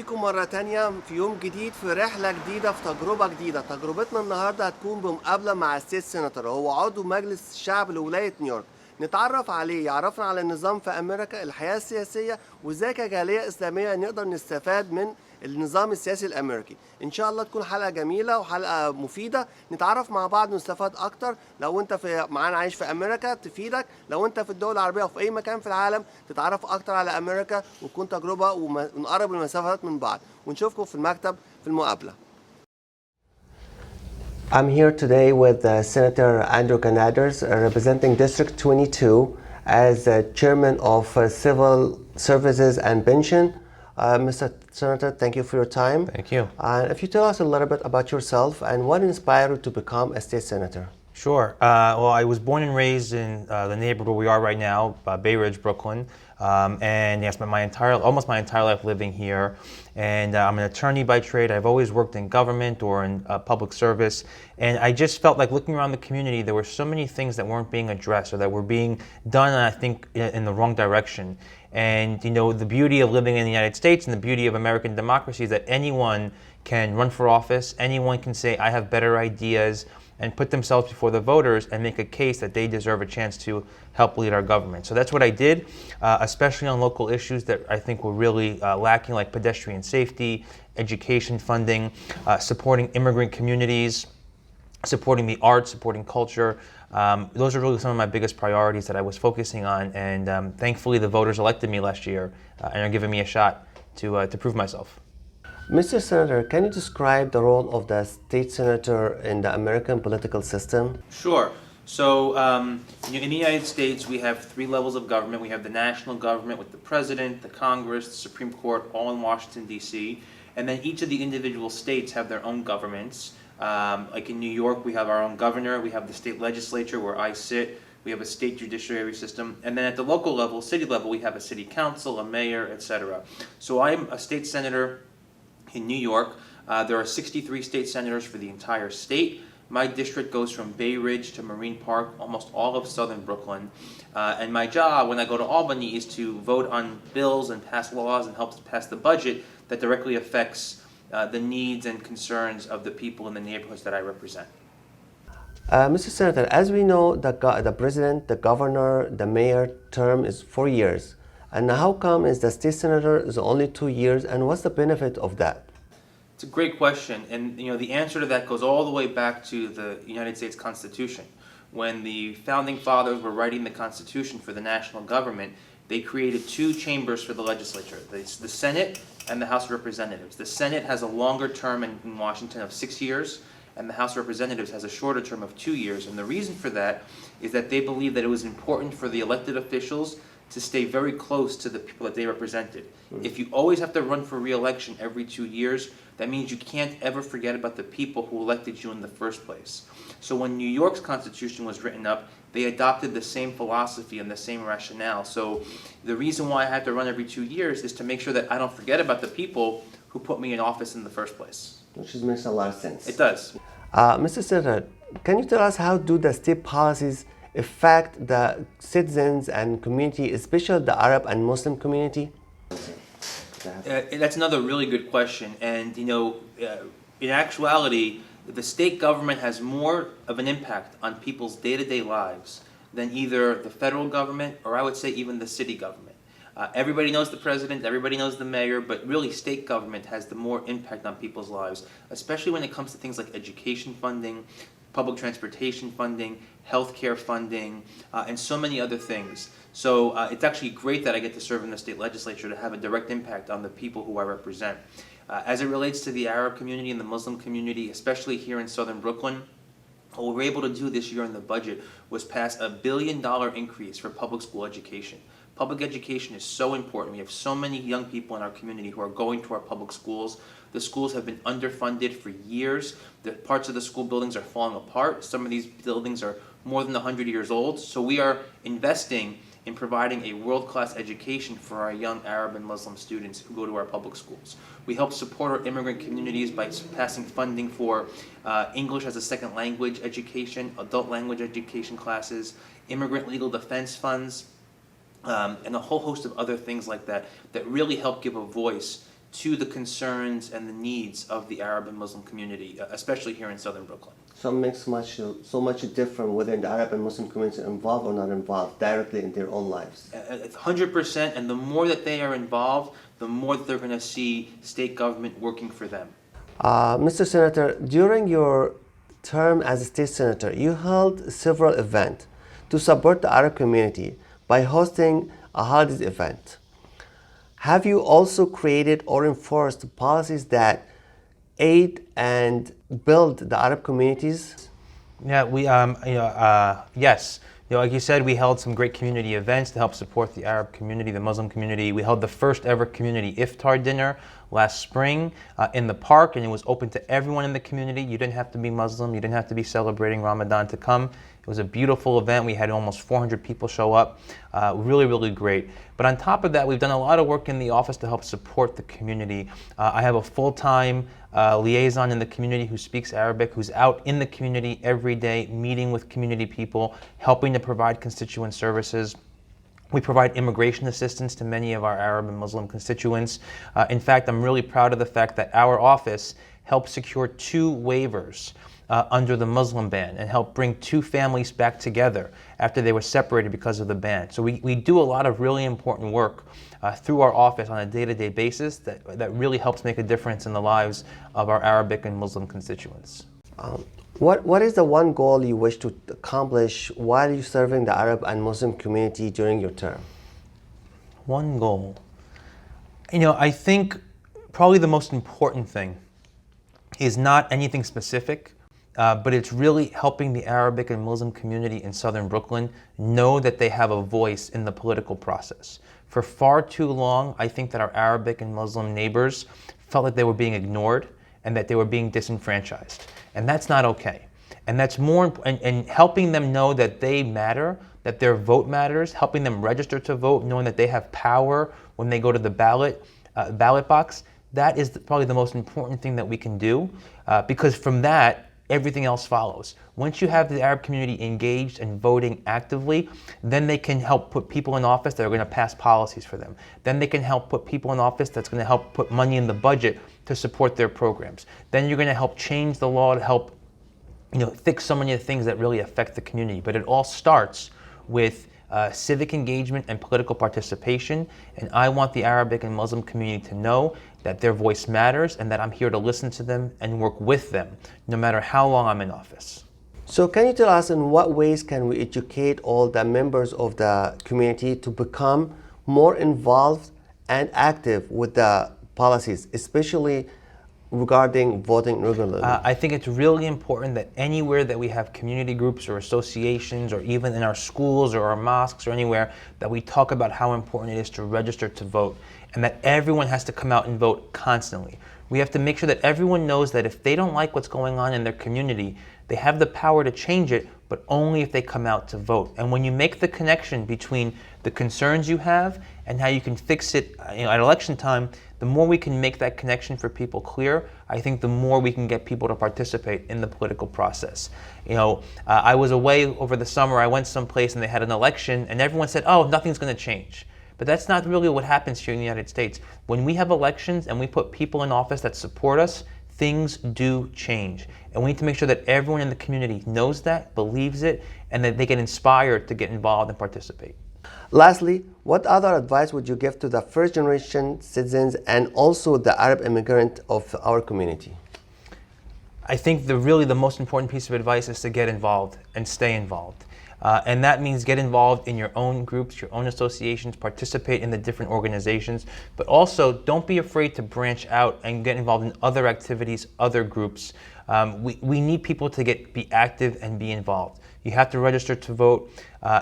بيكم مرة تانية في يوم جديد في رحلة جديدة في تجربة جديدة. تجربتنا النهاردة هتكون بمقابلة مع سيناتور، هو عضو مجلس الشعب لولايه نيويورك. نتعرف عليه، يعرفنا على النظام في أمريكا، الحياة السياسية، وإزاي كجالية إسلامية نقدر نستفاد من النظام السياسي الأمريكي. إن شاء الله تكون حلقة جميلة وحلقة مفيدة، نتعرف مع بعض ونستفاد أكتر. لو أنت معانا عايش في أمريكا تفيدك، لو أنت في الدول العربية أو في أي مكان في العالم تتعرف أكتر على أمريكا، وتكون تجربة ونقرب المسافات من بعض. ونشوفكم في المكتب في المقابلة. I'm here today with Senator Andrew Gounardes, representing District 22 as Chairman of Civil Services and Pension. Mr. Senator, thank you for your time. Thank you. If you tell us a little bit about yourself and what inspired you to become a state senator. Sure. Well, I was born and raised in the neighborhood where we are right now, Bay Ridge, Brooklyn. And yes, almost my entire life living here. And I'm an attorney by trade. I've always worked in government or in public service. And I just felt like looking around the community, there were so many things that weren't being addressed or that were being done, I think, in the wrong direction. And, you know, the beauty of living in the United States and the beauty of American democracy is that anyone can run for office. Anyone can say, I have better ideas, and put themselves before the voters and make a case that they deserve a chance to help lead our government. So that's what I did, especially on local issues that I think were really lacking, like pedestrian safety, education funding, supporting immigrant communities, supporting the arts, supporting culture. Those are really some of my biggest priorities that I was focusing on, and thankfully the voters elected me last year and are giving me a shot to prove myself. Mr. Senator, can you describe the role of the state senator in the American political system? Sure. So in the United States, we have three levels of government. We have the national government with the president, the Congress, the Supreme Court, all in Washington, D.C. And then each of the individual states have their own governments. Like in New York, we have our own governor. We have the state legislature where I sit. We have a state judiciary system. And then at the local level, city level, we have a city council, a mayor, etc. So I'm a state senator in New York. There are 63 state senators for the entire state. My district goes from Bay Ridge to Marine Park, almost all of southern Brooklyn. And my job when I go to Albany is to vote on bills and pass laws and help to pass the budget that directly affects the needs and concerns of the people in the neighborhoods that I represent. Mr. Senator, as we know, the president, the governor, the mayor term is 4 years. And how come is the state senator is only 2 years, and what's the benefit of that? It's a great question, and you know the answer to that goes all the way back to the United States Constitution. When the founding fathers were writing the Constitution for the national government, they created two chambers for the legislature, the Senate and the House of Representatives. The Senate has a longer term in Washington of 6 years, and the House of Representatives has a shorter term of 2 years. And the reason for that is that they believe that it was important for the elected officials to stay very close to the people that they represented. If you always have to run for re-election every 2 years, that means you can't ever forget about the people who elected you in the first place. So when New York's Constitution was written up, they adopted the same philosophy and the same rationale. So the reason why I had to run every 2 years is to make sure that I don't forget about the people who put me in office in the first place. Which makes a lot of sense. It does. Mr. Senator, can you tell us how do the state policies affect the citizens and community, especially the Arab and Muslim community? That's another really good question. And you know, in actuality, the state government has more of an impact on people's day-to-day lives than either the federal government or I would say even the city government. Everybody knows the president, everybody knows the mayor, but really state government has the more impact on people's lives, especially when it comes to things like education funding, public transportation funding, healthcare funding, and so many other things. So it's actually great that I get to serve in the state legislature to have a direct impact on the people who I represent. As it relates to the Arab community and the Muslim community, especially here in southern Brooklyn, what we were able to do this year in the budget was pass $1 billion increase for public school education. Public education is so important. We have so many young people in our community who are going to our public schools. The schools have been underfunded for years. The parts of the school buildings are falling apart. Some of these buildings are more than 100 years old. So we are investing in providing a world-class education for our young Arab and Muslim students who go to our public schools. We help support our immigrant communities by passing funding for English as a second language education, adult language education classes, immigrant legal defense funds, and a whole host of other things like that that really help give a voice to the concerns and the needs of the Arab and Muslim community, especially here in southern Brooklyn. So it makes so much different whether the Arab and Muslim community are involved or not involved directly in their own lives. 100%, and the more that they are involved, the more that they're going to see state government working for them. Mr. Senator, during your term as a state senator, you held several events to support the Arab community by hosting a holiday event. Have you also created or enforced policies that aid and build the Arab communities? Yeah, yes. Like you said, we held some great community events to help support the Arab community, the Muslim community. We held the first ever community iftar dinner last spring in the park, and it was open to everyone in the community. You didn't have to be Muslim, you didn't have to be celebrating Ramadan to come. It was a beautiful event. We had almost 400 people show up. Really, really great. But on top of that, we've done a lot of work in the office to help support the community. I have a full-time liaison in the community who speaks Arabic, who's out in the community every day, meeting with community people, helping to provide constituent services. We provide immigration assistance to many of our Arab and Muslim constituents. In fact, I'm really proud of the fact that our office helped secure 2 waivers under the Muslim ban and help bring 2 families back together after they were separated because of the ban. So we do a lot of really important work through our office on a day-to-day basis that really helps make a difference in the lives of our Arabic and Muslim constituents. What is the one goal you wish to accomplish while you're serving the Arab and Muslim community during your term? One goal. I think probably the most important thing is not anything specific, but it's really helping the Arabic and Muslim community in southern Brooklyn know that they have a voice in the political process. For far too long, I think that our Arabic and Muslim neighbors felt like they were being ignored and that they were being disenfranchised. And that's not okay. And that's more, and helping them know that they matter, that their vote matters, helping them register to vote, knowing that they have power when they go to the ballot box, that is probably the most important thing that we can do, because from that, everything else follows. Once you have the Arab community engaged and voting actively, then they can help put people in office that are going to pass policies for them. Then they can help put people in office that's going to help put money in the budget to support their programs. Then you're going to help change the law to help fix so many of the things that really affect the community. But it all starts with civic engagement and political participation, and I want the Arabic and Muslim community to know that their voice matters and that I'm here to listen to them and work with them, no matter how long I'm in office. So can you tell us in what ways can we educate all the members of the community to become more involved and active with the policies, especially regarding voting regularly? I think it's really important that anywhere that we have community groups or associations, or even in our schools or our mosques or anywhere, that we talk about how important it is to register to vote, and that everyone has to come out and vote constantly. We have to make sure that everyone knows that if they don't like what's going on in their community, they have the power to change it, but only if they come out to vote. And when you make the connection between the concerns you have and how you can fix it at election time, the more we can make that connection for people clear, I think the more we can get people to participate in the political process. I was away over the summer, I went someplace and they had an election and everyone said, oh, nothing's going to change. But that's not really what happens here in the United States. When we have elections and we put people in office that support us, things do change. And we need to make sure that everyone in the community knows that, believes it, and that they get inspired to get involved and participate. Lastly, what other advice would you give to the first generation citizens and also the Arab immigrant of our community? I think the most important piece of advice is to get involved and stay involved. And that means get involved in your own groups, your own associations, participate in the different organizations, but also don't be afraid to branch out and get involved in other activities, other groups. We need people to be active and be involved. You have to register to vote,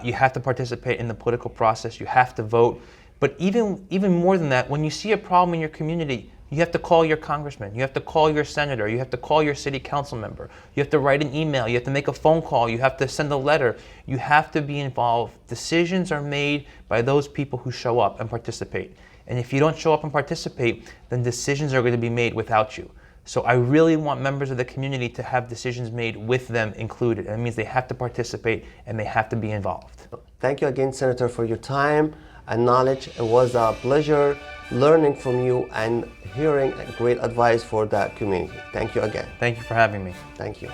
you have to participate in the political process, you have to vote. But even more than that, when you see a problem in your community, you have to call your congressman, you have to call your senator, you have to call your city council member, you have to write an email, you have to make a phone call, you have to send a letter. You have to be involved. Decisions are made by those people who show up and participate. And if you don't show up and participate, then decisions are going to be made without you. So I really want members of the community to have decisions made with them included. And it means they have to participate and they have to be involved. Thank you again, Senator, for your time. and knowledge. It was a pleasure learning from you and hearing great advice for the community. Thank you again. Thank you for having me. Thank you.